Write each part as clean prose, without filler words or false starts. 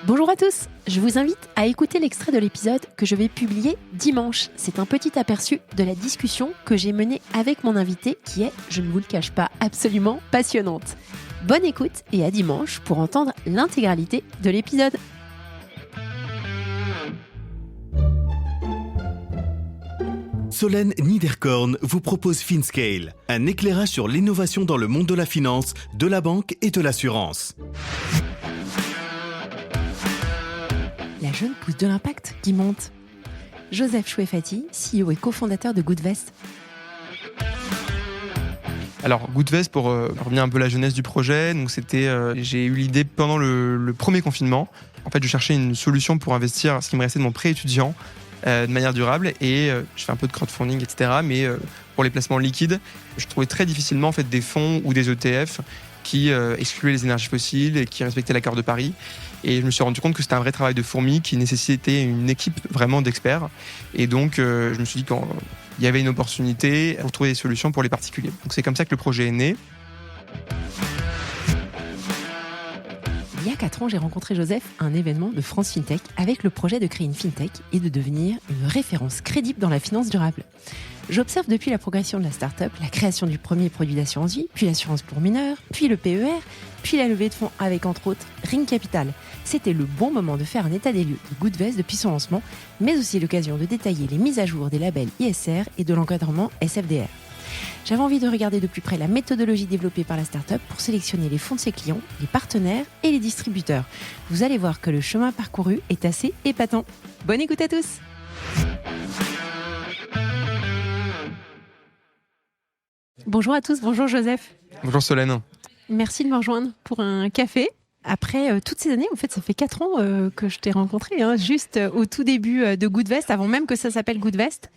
Bonjour à tous, je vous invite à écouter l'extrait de l'épisode que je vais publier dimanche. C'est un petit aperçu de la discussion que j'ai menée avec mon invité qui est, je ne vous le cache pas, absolument passionnante. Bonne écoute et à dimanche pour entendre l'intégralité de l'épisode. Solène Niederkorn vous propose FinScale, un éclairage sur l'innovation dans le monde de la finance, de la banque et de l'assurance. La jeune pousse de l'impact qui monte. Joseph Chouefati, CEO et cofondateur de Goodvest. Alors Goodvest, pour revenir un peu à la jeunesse du projet, donc j'ai eu l'idée pendant le premier confinement. En fait, je cherchais une solution pour investir ce qui me restait de mon prêt étudiant de manière durable et je fais un peu de crowdfunding, etc. Mais pour les placements liquides, je trouvais très difficilement en fait des fonds ou des ETF qui excluaient les énergies fossiles et qui respectaient l'accord de Paris. Et je me suis rendu compte que c'était un vrai travail de fourmi qui nécessitait une équipe vraiment d'experts. Et donc, je me suis dit qu'il y avait une opportunité pour trouver des solutions pour les particuliers. Donc, c'est comme ça que le projet est né. Il y a 4 ans, j'ai rencontré Joseph à un événement de France FinTech avec le projet de créer une FinTech et de devenir une référence crédible dans la finance durable. J'observe depuis la progression de la start-up, la création du premier produit d'assurance vie, puis l'assurance pour mineurs, puis le PER, puis la levée de fonds avec entre autres Ring Capital. C'était le bon moment de faire un état des lieux de Goodvest depuis son lancement, mais aussi l'occasion de détailler les mises à jour des labels ISR et de l'encadrement SFDR. J'avais envie de regarder de plus près la méthodologie développée par la start-up pour sélectionner les fonds de ses clients, les partenaires et les distributeurs. Vous allez voir que le chemin parcouru est assez épatant. Bonne écoute à tous! Bonjour à tous, bonjour Joseph. Bonjour Solène. Merci de me rejoindre pour un café. Après toutes ces années, en fait, ça fait 4 ans que je t'ai rencontré, juste au tout début de Goodvest, avant même que ça s'appelle Goodvest.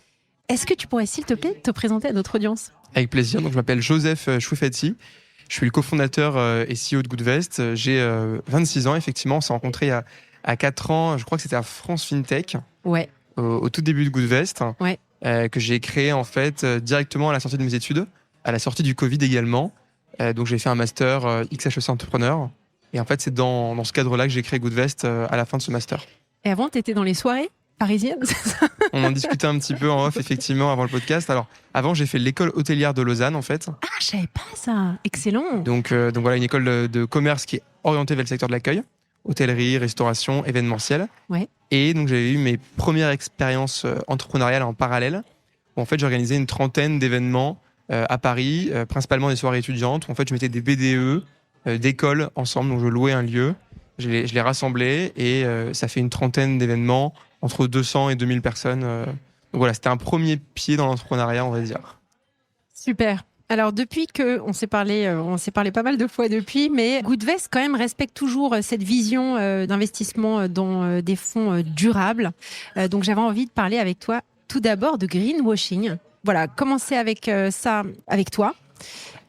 Est-ce que tu pourrais, s'il te plaît, te présenter à notre audience ? Avec plaisir. Donc, je m'appelle Joseph Chouefati. Je suis le cofondateur et CEO de Goodvest. J'ai 26 ans, effectivement. On s'est rencontrés il y a 4 ans. Je crois que c'était à France FinTech. Ouais. Au tout début de Goodvest. Ouais. Que j'ai créé, en fait, directement à la sortie de mes études, à la sortie du Covid également. Donc, j'ai fait un master XHEC Entrepreneur. Et en fait, c'est dans ce cadre-là que j'ai créé Goodvest à la fin de ce master. Et avant, tu étais dans les soirées parisiennes, c'est ça ? On en discutait un petit peu en off, effectivement, avant le podcast. Alors, avant, j'ai fait l'école hôtelière de Lausanne, en fait. Ah, je savais pas ça. Excellent. Donc voilà, une école de commerce qui est orientée vers le secteur de l'accueil, hôtellerie, restauration, événementiel. Ouais. Et donc, j'avais eu mes premières expériences entrepreneuriales en parallèle, où en fait, j'organisais une trentaine d'événements à Paris, principalement des soirées étudiantes, où en fait, je mettais des BDE d'écoles ensemble. Donc, je louais un lieu, je les rassemblais et ça fait une trentaine d'événements entre 200 et 2000 personnes. Donc voilà, c'était un premier pied dans l'entrepreneuriat, on va dire. Super. Alors depuis on s'est parlé pas mal de fois depuis, mais Goodvest quand même respecte toujours cette vision d'investissement dans des fonds durables. Donc j'avais envie de parler avec toi tout d'abord de greenwashing. Voilà, commencer avec ça avec toi.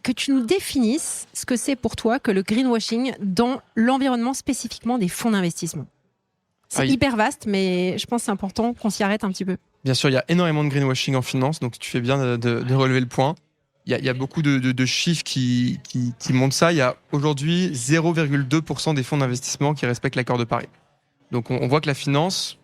Que tu nous définisses ce que c'est pour toi que le greenwashing dans l'environnement spécifiquement des fonds d'investissement. C'est hyper vaste, mais je pense que c'est important qu'on s'y arrête un petit peu. Bien sûr, il y a énormément de greenwashing en finance, donc tu fais bien de relever le point. Il y a beaucoup de chiffres qui montrent ça. Il y a aujourd'hui 0,2% des fonds d'investissement qui respectent l'accord de Paris. Donc on voit que la finance,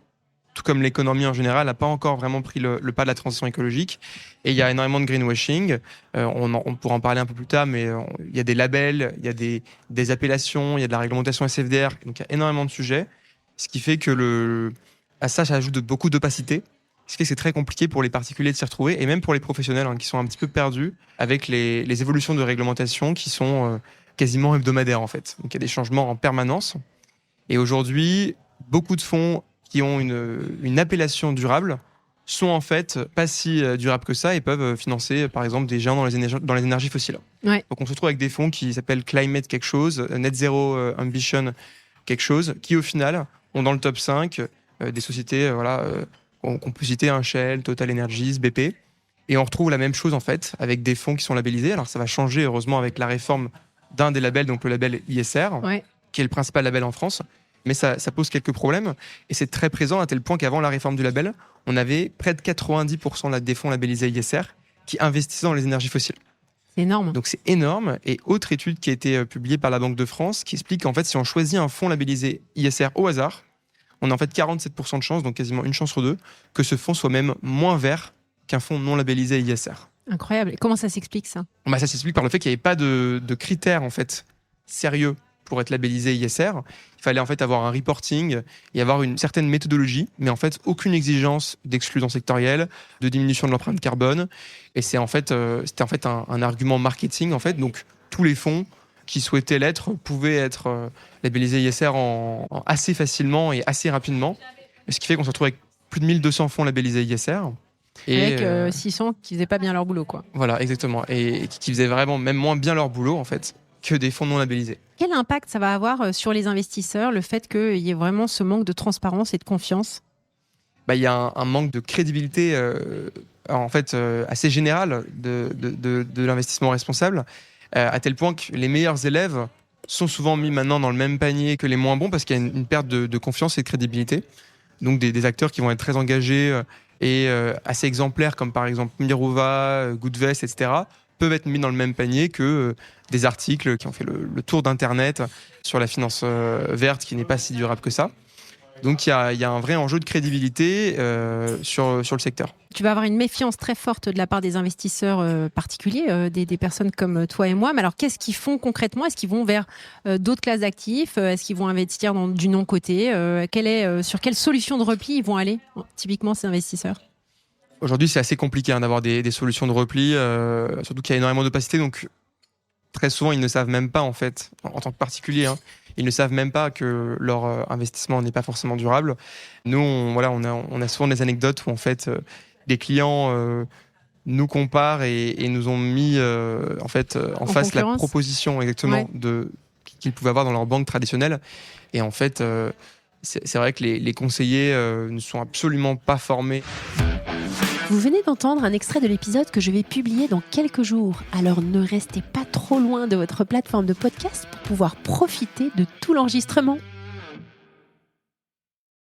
tout comme l'économie en général, n'a pas encore vraiment pris le pas de la transition écologique. Et il y a énormément de greenwashing. On pourra en parler un peu plus tard, mais il y a des labels, il y a des appellations, il y a de la réglementation SFDR. Donc il y a énormément de sujets. Ce qui fait que à ça ajoute beaucoup d'opacité. Ce qui fait que c'est très compliqué pour les particuliers de s'y retrouver et même pour les professionnels qui sont un petit peu perdus avec les évolutions de réglementation qui sont quasiment hebdomadaires en fait. Donc il y a des changements en permanence. Et aujourd'hui, beaucoup de fonds qui ont une appellation durable sont en fait pas si durables que ça et peuvent financer par exemple des géants dans les énergies fossiles. Ouais. Donc on se retrouve avec des fonds qui s'appellent Climate quelque chose, Net Zero Ambition quelque chose, qui au final ont dans le top 5 des sociétés qu'on peut citer, Shell, Total Energies, BP. Et on retrouve la même chose en fait avec des fonds qui sont labellisés. Alors ça va changer heureusement avec la réforme d'un des labels, donc le label ISR, qui est le principal label en France. Mais ça pose quelques problèmes et c'est très présent à tel point qu'avant la réforme du label, on avait près de 90% des fonds labellisés ISR qui investissaient dans les énergies fossiles. C'est énorme. Donc c'est énorme. Et autre étude qui a été publiée par la Banque de France qui explique qu'en fait, si on choisit un fonds labellisé ISR au hasard, on a en fait 47% de chance, donc quasiment une chance sur deux, que ce fonds soit même moins vert qu'un fonds non labellisé ISR. Incroyable. Et comment ça s'explique, ça ? Ça s'explique par le fait qu'il n'y avait pas de critères en fait sérieux pour être labellisé ISR. Il fallait en fait avoir un reporting et avoir une certaine méthodologie, mais en fait aucune exigence d'exclusion sectorielle, de diminution de l'empreinte carbone. Et c'était en fait un argument marketing en fait. Donc tous les fonds qui souhaitaient l'être pouvaient être labellisés ISR assez facilement et assez rapidement. Ce qui fait qu'on se retrouve avec plus de 1200 fonds labellisés ISR. Et avec 600 qui faisaient pas bien leur boulot, quoi. Voilà, exactement. Et qui faisaient vraiment même moins bien leur boulot en fait que des fonds non labellisés. Quel impact ça va avoir sur les investisseurs, le fait qu'il y ait vraiment ce manque de transparence et de confiance ? Il y a un manque de crédibilité en fait assez général de l'investissement responsable, à tel point que les meilleurs élèves sont souvent mis maintenant dans le même panier que les moins bons parce qu'il y a une perte de confiance et de crédibilité. Donc des acteurs qui vont être très engagés et assez exemplaires, comme par exemple Mirova, Goodvest, etc., peuvent être mis dans le même panier que des articles qui ont fait le tour d'Internet sur la finance verte qui n'est pas si durable que ça. Donc il y a un vrai enjeu de crédibilité sur le secteur. Tu vas avoir une méfiance très forte de la part des investisseurs particuliers, des personnes comme toi et moi. Mais alors, qu'est-ce qu'ils font concrètement ? Est-ce qu'ils vont vers d'autres classes d'actifs ? Est-ce qu'ils vont investir dans du non-coté ? Sur quelle solution de repli ils vont aller, typiquement, ces investisseurs ? Aujourd'hui, c'est assez compliqué d'avoir des solutions de repli, surtout qu'il y a énormément d'opacité. Donc, très souvent, ils ne savent même pas, en fait, en tant que particulier, ils ne savent même pas que leur investissement n'est pas forcément durable. Nous, on a souvent des anecdotes où, en fait, des clients nous comparent et nous ont mis en face la proposition exactement qu'ils pouvaient avoir dans leur banque traditionnelle. Et en fait, c'est vrai que les conseillers ne sont absolument pas formés. Vous venez d'entendre un extrait de l'épisode que je vais publier dans quelques jours. Alors ne restez pas trop loin de votre plateforme de podcast pour pouvoir profiter de tout l'enregistrement.